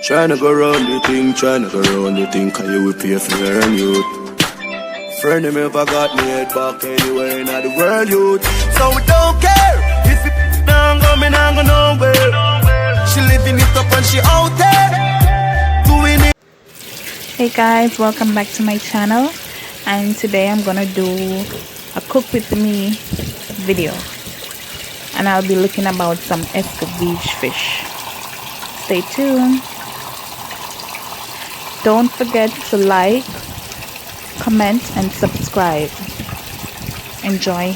Tryna go round the thing, cause you will pay for learn youth. Friend him ever got me head back anywhere in the world youth. So we don't care if it not go, me not go nowhere. She living it up and she out there doing it. Hey guys, welcome back to my channel, and today I'm gonna do a cook with me video, and I'll be looking about some Escovitch fish. Stay tuned. Don't forget to like, comment and subscribe. Enjoy.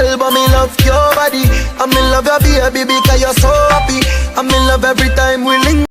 girl, but me love your body. I'm in love your baby because you're so happy. I'm in love every time we link.